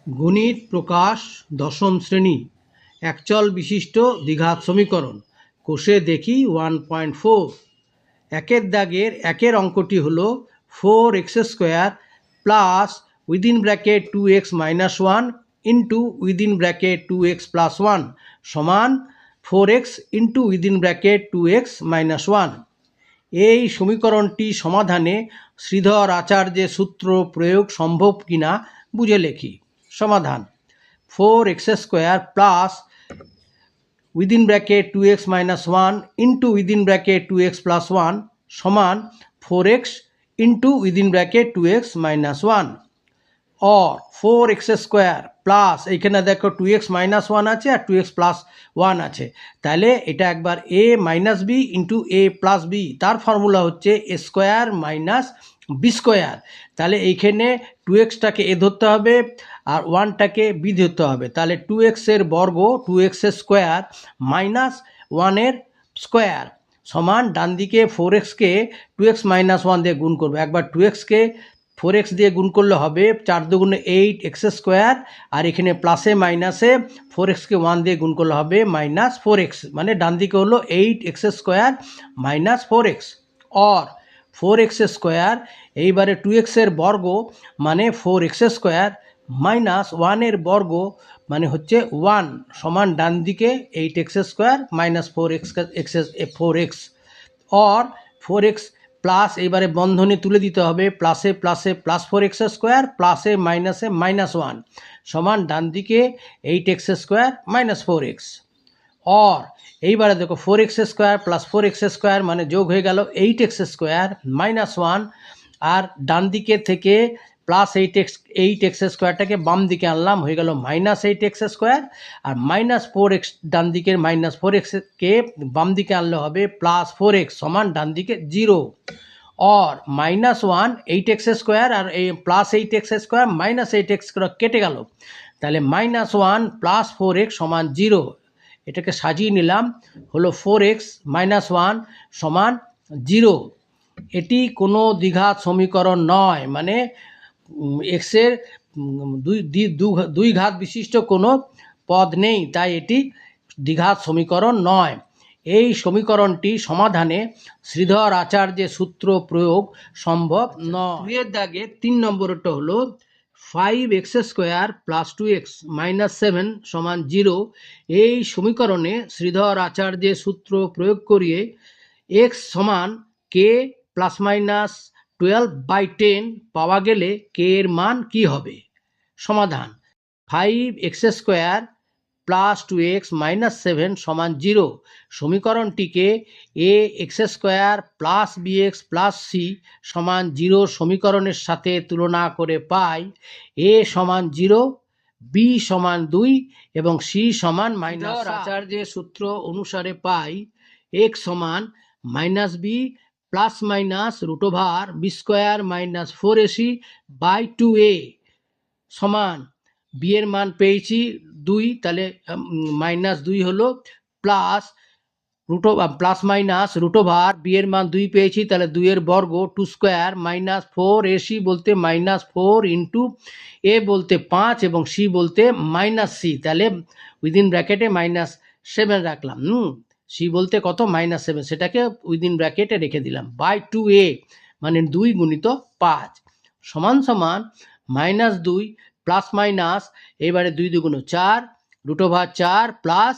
গণিত প্রকাশ দশম শ্রেণী একচল বিশিষ্ট দ্বিঘাত সমীকরণ কোষে দেখি 1.4 একের দাগের একের অঙ্কটি হল 4x² plus within bracket 2x minus 1 into within bracket 2x plus 1 সমান 4x into within bracket 2x minus 1। এই সমীকরণটি সমাধানে শ্রীধর আচার্যের সূত্র প্রয়োগ সম্ভব কিনা বুঝে লেখি। সমাধান: 4x² plus within bracket 2x minus 1 into within bracket 2x plus 1 সমান 4x into within bracket 2x minus 1 और 4x² প্লাস এইখানে দেখো 2x মাইনাস 1 আছে আর 2x প্লাস 1 আছে, তাহলে এটা একবার a minus B into a plus B, তার ফর্মুলা হচ্ছে a square minus B square. তাহলে এইখানে 2xটাকে a ধরতে হবে আর 1টাকে b ধরতে হবে, তাহলে 2x এর বর্গ 2x এর স্কোয়ার মাইনাস 1 এর স্কোয়ার সমান ডান দিকে 4xকে 2x মাইনাস 1 দিয়ে গুণ করবো। একবার 2xকে 4x দিয়ে গুণ করলে হবে 4 দুগুণে 8x² আর এখানে প্লাসে মাইনাসে 4xকে 1 দিয়ে গুণ করলে হবে মাইনাস 4x, মানে ডান দিকে হলো 8x² মাইনাস 4x और 4x² এইবারে 2x এর বর্গ মানে 4x² মাইনাস 1 এর বর্গ মানে হচ্ছে 1 সমান ডান দিকে 8x² মাইনাস 4x और 4x প্লাস এইবারে বন্ধনী তুলে দিতে হবে, প্লাসে প্লাসে প্লাস 4x² প্লাসে মাইনাসে মাইনাস 1 সমান ডান দিকে 8x² মাইনাস 4x और এইবারে দেখো 4x² প্লাস 4x² মানে যোগ হয়ে গেল 8x² মাইনাস 1 আর ডান দিকে থেকে প্লাস 8x²টাকে বাম দিকে আনলাম, হয়ে গেল মাইনাস 8x² আর মাইনাস 4x ডান দিকের মাইনাস 4xকে বাম দিকে আনলে হবে প্লাস 4x সমান ডান দিকে 0 और মাইনাস 1 8x² আর এই প্লাস 8x² মাইনাস 8x কেটে গেল, তাহলে মাইনাস 1 প্লাস 4x সমান 0। এটাকে সাজিয়ে নিলাম, হলো 4x মাইনাস 1 সমান 0। এটি কোনো দ্বিঘাত সমীকরণ নয়, মানে এক্সের দুই ঘাত বিশিষ্ট কোনো পদ নেই, তাই এটি দ্বিঘাত সমীকরণ নয়। এই সমীকরণটি সমাধানে শ্রীধর আচার্যের সূত্র প্রয়োগ সম্ভব নয়। এর দাগে 3 নম্বরটা হলো 5x² প্লাস 2x মাইনাস 7 সমান 0। এই সমীকরণে শ্রীধর আচার্যের সূত্র প্রয়োগ করিয়ে x সমান k প্লাস মাইনাস 12/10 পাওয়া গেলে k এর মান কি হবে? সমাধান: 5x² প্লাস 2x মাইনাস 7 সমান 0 সমীকরণটিকে ax² plus bx plus c সমান 0 সমীকরণের সাথে তুলনা করে পাই a সমান 0, b সমান 2 এবং c সমান মাইনাস। আচার্যের সূত্র অনুসারে পাই x সমান minus B plus minus √ b² minus 4ac/2a সমান বি এর মান পেয়েছি 2, তাহলে মাইনাস 2 হলো প্লাস প্লাস মাইনাস √ বি এর মান 2 পেয়েছি, তাহলে 2 এর বর্গ 2² মাইনাস 4ac বলতে মাইনাস 4 ইন্টু এ বলতে 5 এবং c বলতে মাইনাস c, তাহলে উইদিন ব্র্যাকেটে মাইনাস 7 রাখলাম। c বলতে কত মাইনাস 7, সেটাকে উইদিন ব্র্যাকেটে রেখে দিলাম বাই 2a মানে 2 গুণিত 5 সমান সমান মাইনাস 2 প্লাস মাইনাস এবারে 2 দুগুণ 4 √4 প্লাস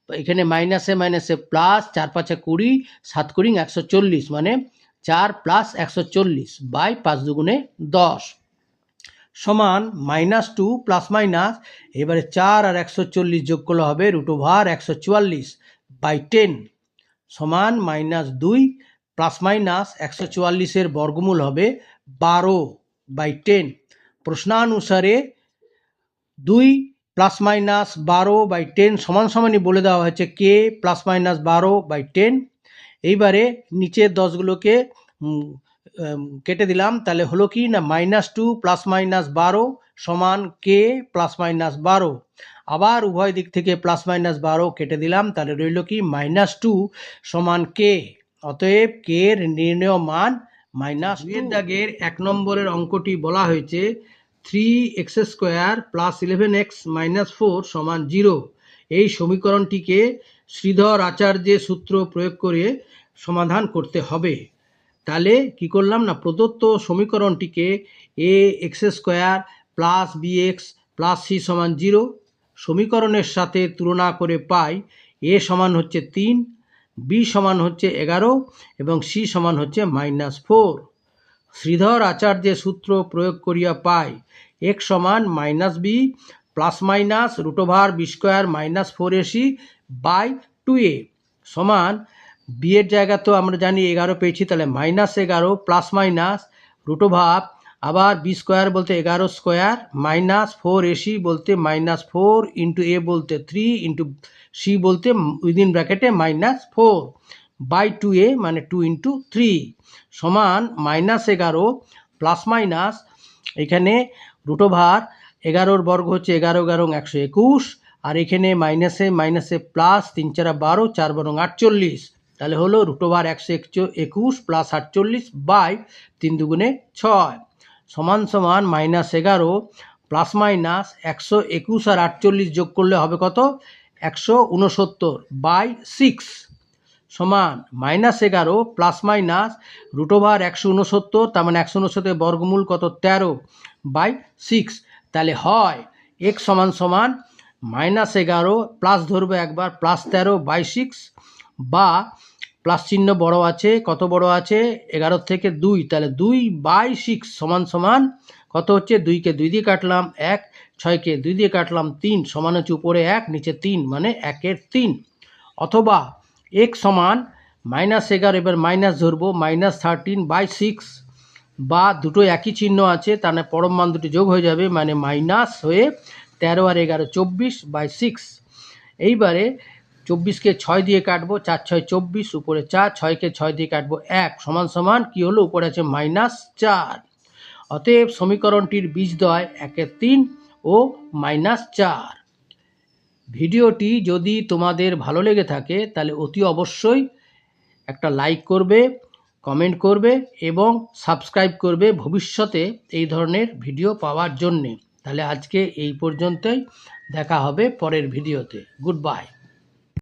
এখানে মাইনাসে মাইনাসে প্লাস 4 5 20 7 কুড়ি 140 মানে 4 প্লাস 140 বাই 5 দুগুণে 10 সমান মাইনাস 2 প্লাস মাইনাস এবারে 4 আর 140 যোগ করলে হবে √144/10 সমান মাইনাস 2 প্লাস মাইনাস 144 এর বর্গমূল হবে 12/10। প্রশ্নানুসারে 2 প্লাস মাইনাস 12/10 সমান সমানই বলে দেওয়া হয়েছে k প্লাস মাইনাস 12/10। এইবারে নিচের 10গুলোকে কেটে দিলাম, তাহলে হলো কি না মাইনাস 2 প্লাস মাইনাস 12 সমান k প্লাস মাইনাস 12, আবার উভয় দিক থেকে প্লাস মাইনাস 12 কেটে দিলাম, তাহলে রইল কি মাইনাস 2 সমান k। অতএব k এর নির্ণেয় মান মাইনাস 2। দাগের 1 নম্বরের অঙ্কটি বলা হয়েছে 3x² প্লাস 11x মাইনাস 4 সমান 0। এই সমীকরণটিকে শ্রীধর আচার্যের সূত্র প্রয়োগ করে সমাধান করতে হবে। তাহলে কি করলাম না, প্রদত্ত সমীকরণটিকে ax² plus bx plus c সমান 0 সমীকরণের সাথে তুলনা করে পাই a সমান হচ্ছে 3, b সমান হচ্ছে 11 এবং c সমান হচ্ছে -4। শ্রীধর আচার্যের সূত্র প্রয়োগ করিয়া পাই x সমান -b plus minus √b² -4ac by 2a সমান b এর জায়গা তো আমরা জানি 11 পেয়েছি, তাহলে -11 প্লাস মাইনাস √ আবার b² বলতে 11² -4ac বলতে -4 ইন্টু a বলতে 3 ইন্টু c বলতে উইদিন ব্র্যাকেটে -4 বাই 2a মানে 2 ইন্টু 3 সমান -11 প্লাস মাইনাস এখানে √11 বর্গ হচ্ছে 11 11 121 আর এখানে মাইনাসে প্লাস 3 4 12 4 12 48 তাহলে হলো √121 প্লাস 48 বাই 3 2 6 সমান সমান -11 প্লাস মাইনাস 121 আর 48 যোগ করলে হবে কত 169 বাই 6 সমান -11 প্লাস মাইনাস √169 তার মানে 169 বর্গমূল কত 13 বাই 6। তাহলে হয় x সমান সমান -11 প্লাস ধরবো একবার প্লাস 13 বাই 6 বা প্লাস চিহ্ন বড় আছে, কত বড় আছে 11 থেকে 2 তাহলে 2 বাই 6 সমান সমান কত হচ্ছে 2কে 2 দিয়ে কাটলাম 1, 6কে 2 দিয়ে কাটলাম 3 সমান হচ্ছে উপরে 1 নিচে 3 মানে 1 এর 3। অথবা x সমান -11 এবার মাইনাস ধরবো -13 বাই 6 বা দুটো একই চিহ্ন আছে তাহলে পরম মান দুটো যোগ হয়ে যাবে মানে মাইনাস হয়ে 13 আর 11 24 বাই 6। এইবারে 24কে 6 দিয়ে কাটবো 4 6 24 উপরে 4, 6কে 6 দিয়ে কাটবো 1 সমান সমান কি হলো উপরে আছে -4। অতএব সমীকরণটির বীজদ্বয় 1 এর 3 ও -4। ভিডিওটি যদি তোমাদের ভালো লেগে থাকে তাহলে অতি অবশ্যই একটা লাইক করবে, কমেন্ট করবে এবং সাবস্ক্রাইব করবে ভবিষ্যতে এই ধরনের ভিডিও পাওয়ার জন্যে। তাহলে আজকে এই পর্যন্তই, দেখা হবে পরের ভিডিওতে। Good bye.